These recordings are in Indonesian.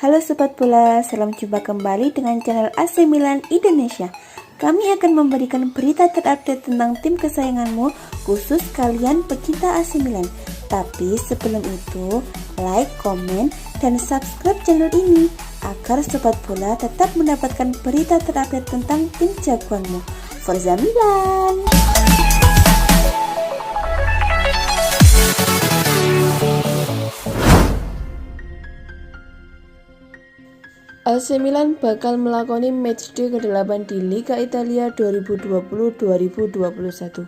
Halo Sobat Bola, salam jumpa kembali dengan channel AC Milan Indonesia. Kami akan memberikan berita terupdate tentang tim kesayanganmu, khusus kalian pecinta AC Milan. Tapi sebelum itu, like, komen, dan subscribe channel ini agar Sobat Bola tetap mendapatkan berita terupdate tentang tim jagoanmu. Forza Milan! AC Milan bakal melakoni matchday ke-8 di Liga Italia 2020-2021.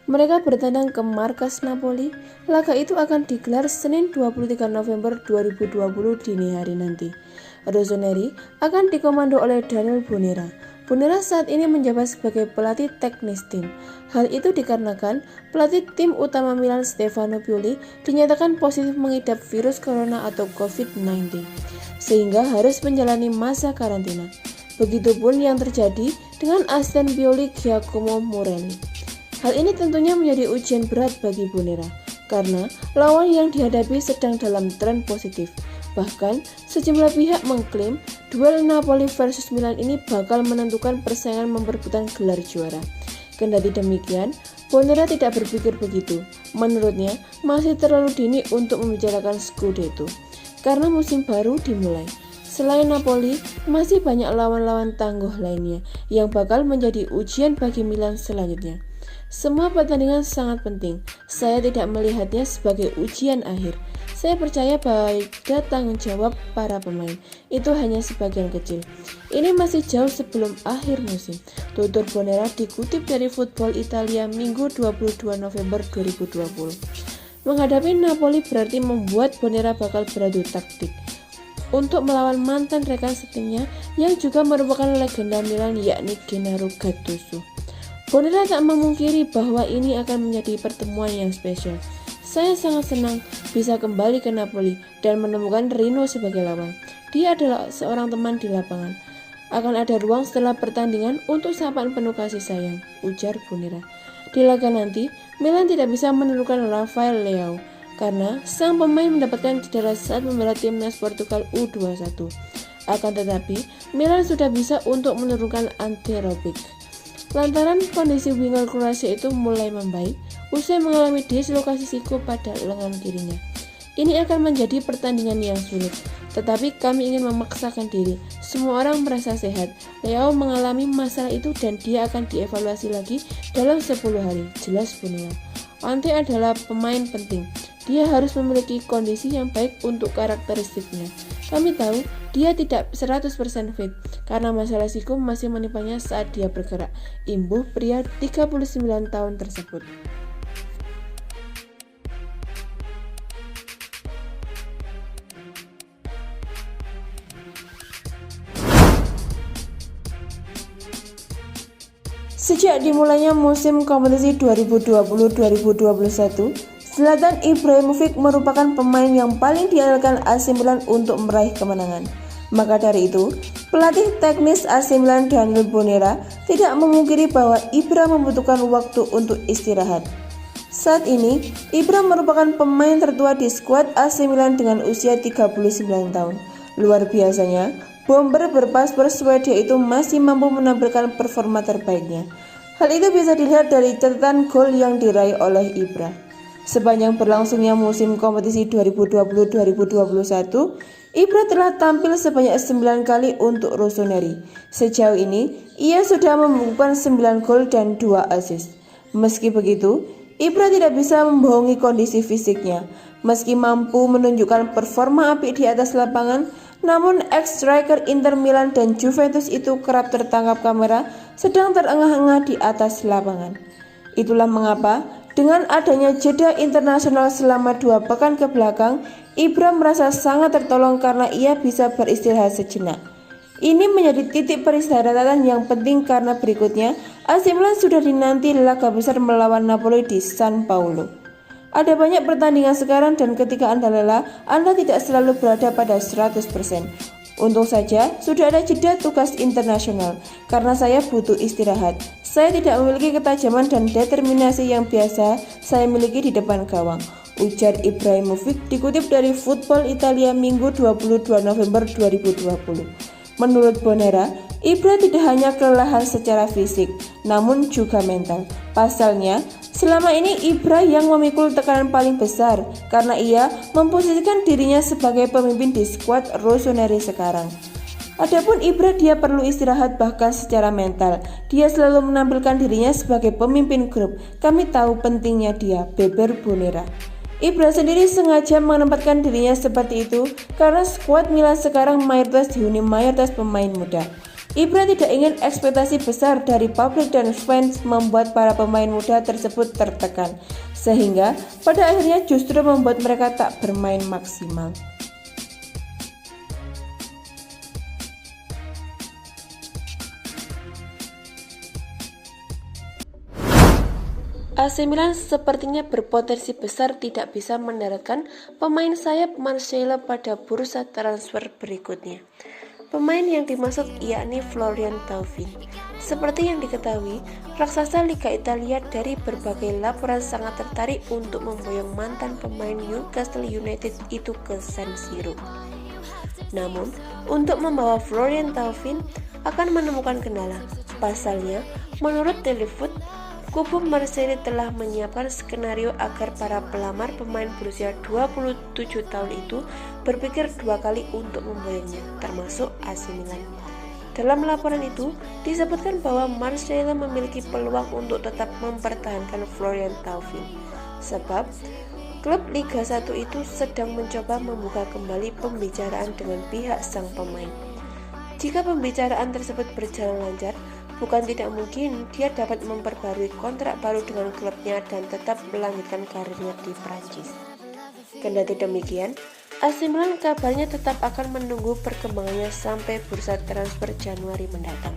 Mereka bertandang ke markas Napoli. Laga itu akan digelar Senin 23 November 2020 dini hari nanti. Rossoneri akan dikomando oleh Daniel Bonera. Bonera saat ini menjabat sebagai pelatih teknis tim. Hal itu dikarenakan pelatih tim utama Milan Stefano Pioli dinyatakan positif mengidap virus corona atau COVID-19, sehingga harus menjalani masa karantina. Begitupun yang terjadi dengan asisten Pioli Giacomo Morelli. Hal ini tentunya menjadi ujian berat bagi Bonera, karena lawan yang dihadapi sedang dalam tren positif. Bahkan, sejumlah pihak mengklaim duel Napoli versus Milan ini bakal menentukan persaingan memperebutkan gelar juara. Kendati demikian, Bonera tidak berpikir begitu. Menurutnya, masih terlalu dini untuk membicarakan Scudetto, karena musim baru dimulai. Selain Napoli, masih banyak lawan-lawan tangguh lainnya yang bakal menjadi ujian bagi Milan selanjutnya. Semua pertandingan sangat penting. Saya tidak melihatnya sebagai ujian akhir. Saya percaya pada tanggung jawab para pemain. Itu hanya sebagian kecil. Ini masih jauh sebelum akhir musim. Tutur Bonera dikutip dari Football Italia Minggu 22 November 2020. Menghadapi Napoli berarti membuat Bonera bakal beradu taktik untuk melawan mantan rekan setimnya yang juga merupakan legenda Milan, yakni Gennaro Gattuso. Bonera tak memungkiri bahwa ini akan menjadi pertemuan yang spesial. Saya sangat senang bisa kembali ke Napoli dan menemukan Rino sebagai lawan. Dia adalah seorang teman di lapangan. Akan ada ruang setelah pertandingan untuk sapaan penuh kasih sayang, ujar Bonera. Di laga nanti, Milan tidak bisa menurunkan Rafael Leao karena sang pemain mendapatkan cedera saat membela timnas Portugal U21. Akan tetapi, Milan sudah bisa untuk menurunkan Ante Rebic lantaran kondisi winger Kroasia itu mulai membaik usai mengalami dislokasi siku pada lengan kirinya. Ini akan menjadi pertandingan yang sulit, tetapi kami ingin memaksakan diri. Semua orang merasa sehat. Leao mengalami masalah itu dan dia akan dievaluasi lagi dalam 10 hari, jelas Bonera. Ante adalah pemain penting. Dia harus memiliki kondisi yang baik untuk karakteristiknya. Kami tahu dia tidak 100% fit karena masalah siku masih menimpannya saat dia bergerak, imbuh pria 39 tahun tersebut. Sejak dimulainya musim kompetisi 2020-2021, Zlatan Ibrahimovic merupakan pemain yang paling diandalkan AC Milan untuk meraih kemenangan. Maka dari itu, pelatih teknis AC Milan Daniel Bonera tidak memungkiri bahwa Ibra membutuhkan waktu untuk istirahat. Saat ini, Ibra merupakan pemain tertua di skuad AC Milan dengan usia 39 tahun. Luar biasanya, bomber berpaspor Swedia itu masih mampu menampilkan performa terbaiknya. Hal itu bisa dilihat dari catatan gol yang diraih oleh Ibra. Sepanjang berlangsungnya musim kompetisi 2020-2021, Ibra telah tampil sebanyak 9 kali untuk Rossoneri. Sejauh ini, ia sudah membukukan 9 gol dan 2 assist. Meski begitu, Ibra tidak bisa membohongi kondisi fisiknya. Meski mampu menunjukkan performa apik di atas lapangan, namun ex-striker Inter Milan dan Juventus itu kerap tertangkap kamera sedang terengah-engah di atas lapangan. Itulah mengapa dengan adanya jeda internasional selama 2 pekan ke belakang, Ibra merasa sangat tertolong karena ia bisa beristirahat sejenak. Ini menjadi titik peristirahatan yang penting karena berikutnya AC Milan sudah dinanti laga besar melawan Napoli di San Paolo. Ada banyak pertandingan sekarang dan ketika Anda lelah, Anda tidak selalu berada pada 100%. Untung saja sudah ada jeda tugas internasional karena saya butuh istirahat. Saya tidak memiliki ketajaman dan determinasi yang biasa saya miliki di depan gawang. ujar Ibrahimovic dikutip dari Football Italia Minggu 22 November 2020. Menurut Bonera, Ibra tidak hanya kelelahan secara fisik, namun juga mental. Pasalnya, selama ini Ibra yang memikul tekanan paling besar karena ia memposisikan dirinya sebagai pemimpin di skuad Rossoneri sekarang. Adapun Ibra, dia perlu istirahat bahkan secara mental. Dia selalu menampilkan dirinya sebagai pemimpin grup. Kami tahu pentingnya dia, beber Bonera. Ibra sendiri sengaja menempatkan dirinya seperti itu karena skuad Milan sekarang mayoritas dihuni mayoritas pemain muda. Ibra tidak ingin ekspektasi besar dari publik dan fans membuat para pemain muda tersebut tertekan, sehingga pada akhirnya justru membuat mereka tak bermain maksimal. AC Milan sepertinya berpotensi besar tidak bisa mendaratkan pemain sayap Marcelo pada bursa transfer berikutnya. Pemain yang dimaksud yakni Florian Thauvin. Seperti yang diketahui, raksasa Liga Italia dari berbagai laporan sangat tertarik untuk memboyong mantan pemain Newcastle United itu ke San Siro. Namun, untuk membawa Florian Thauvin akan menemukan kendala. Pasalnya, menurut Telefoot, kubu Marseille telah menyiapkan skenario agar para pelamar pemain berusia 27 tahun itu berpikir dua kali untuk memboyongnya, termasuk AC Milan. Dalam laporan itu, disebutkan bahwa Marseille memiliki peluang untuk tetap mempertahankan Florian Thauvin, sebab klub Liga 1 itu sedang mencoba membuka kembali pembicaraan dengan pihak sang pemain. Jika pembicaraan tersebut berjalan lancar, bukan tidak mungkin dia dapat memperbarui kontrak baru dengan klubnya dan tetap melanjutkan karirnya di Prancis. Kendati demikian, AC Milan kabarnya tetap akan menunggu perkembangannya sampai bursa transfer Januari mendatang.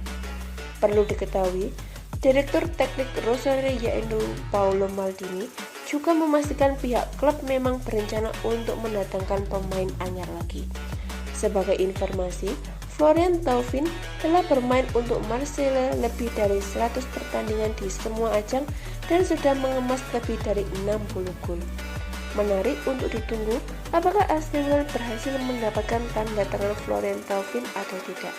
Perlu diketahui, Direktur Teknik Rossoneri yaitu Paolo Maldini juga memastikan pihak klub memang berencana untuk mendatangkan pemain anyar lagi. Sebagai informasi, Florian Thauvin telah bermain untuk Marseille lebih dari 100 pertandingan di semua ajang dan sudah mengemas lebih dari 60 gol. Menarik untuk ditunggu apakah AC Milan berhasil mendapatkan tanda tangan Florian Thauvin atau tidak.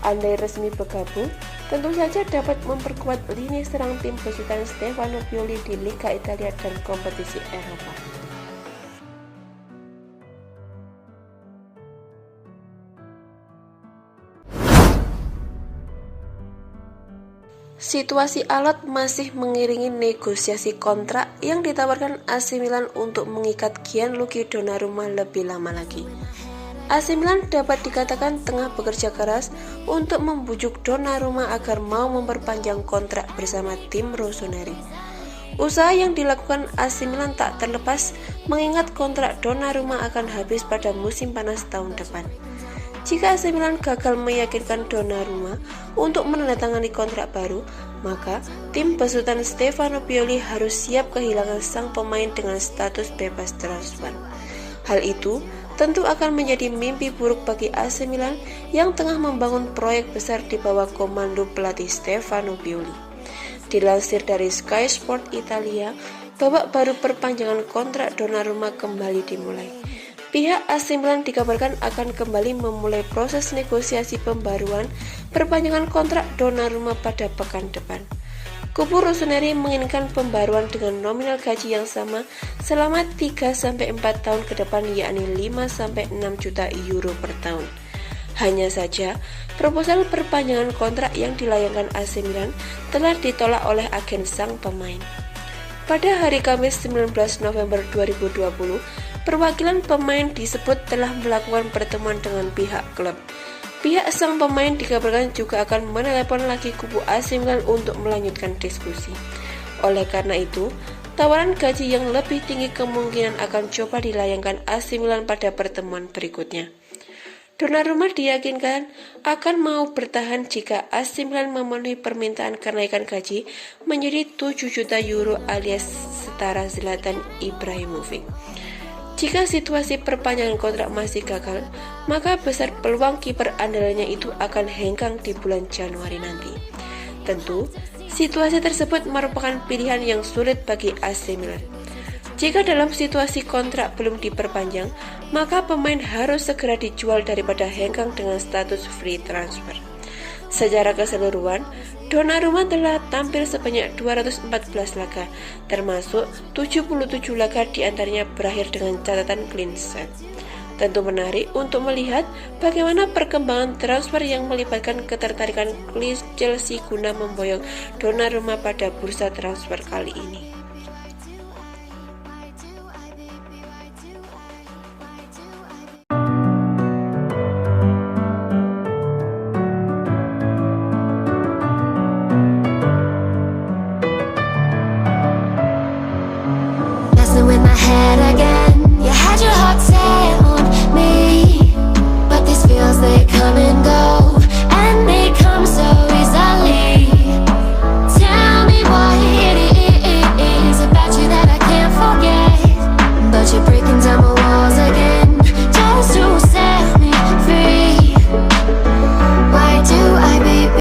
Andai resmi bergabung, tentu saja dapat memperkuat lini serang tim besutan Stefano Pioli di Liga Italia dan kompetisi Eropa. Situasi alot masih mengiringi negosiasi kontrak yang ditawarkan AC Milan untuk mengikat Gianluigi Donnarumma lebih lama lagi. AC Milan dapat dikatakan tengah bekerja keras untuk membujuk Donnarumma agar mau memperpanjang kontrak bersama tim Rossoneri. Usaha yang dilakukan AC Milan tak terlepas mengingat kontrak Donnarumma akan habis pada musim panas tahun depan. Jika AC Milan gagal meyakinkan Donnarumma untuk menandatangani kontrak baru, maka tim besutan Stefano Pioli harus siap kehilangan sang pemain dengan status bebas transfer. Hal itu tentu akan menjadi mimpi buruk bagi AC Milan yang tengah membangun proyek besar di bawah komando pelatih Stefano Pioli. Dilansir dari Sky Sport Italia, babak baru perpanjangan kontrak Donnarumma kembali dimulai. Pihak AC Milan dikabarkan akan kembali memulai proses negosiasi pembaruan perpanjangan kontrak Donnarumma pada pekan depan. Kubu Rossoneri menginginkan pembaruan dengan nominal gaji yang sama selama 3-4 tahun ke depan, yakni 5-6 juta euro per tahun. Hanya saja, proposal perpanjangan kontrak yang dilayangkan AC Milan telah ditolak oleh agen sang pemain. Pada hari Kamis 19 November 2020, perwakilan pemain disebut telah melakukan pertemuan dengan pihak klub. Pihak sang pemain dikabarkan juga akan menelepon lagi kubu AC Milan untuk melanjutkan diskusi. Oleh karena itu, tawaran gaji yang lebih tinggi kemungkinan akan coba dilayangkan AC Milan pada pertemuan berikutnya. Donnarumma diyakinkan akan mau bertahan jika AC Milan memenuhi permintaan kenaikan gaji menjadi 7 juta euro alias setara Zlatan Ibrahimovic. Jika situasi perpanjangan kontrak masih gagal, maka besar peluang kiper andalannya itu akan hengkang di bulan Januari nanti. Tentu, situasi tersebut merupakan pilihan yang sulit bagi AC Milan. Jika dalam situasi kontrak belum diperpanjang, maka pemain harus segera dijual daripada hengkang dengan status free transfer. Secara keseluruhan, Donnarumma telah tampil sebanyak 214 laga, termasuk 77 laga diantaranya berakhir dengan catatan clean sheet. Tentu menarik untuk melihat bagaimana perkembangan transfer yang melibatkan ketertarikan Chelsea guna memboyong Donnarumma pada bursa transfer kali ini.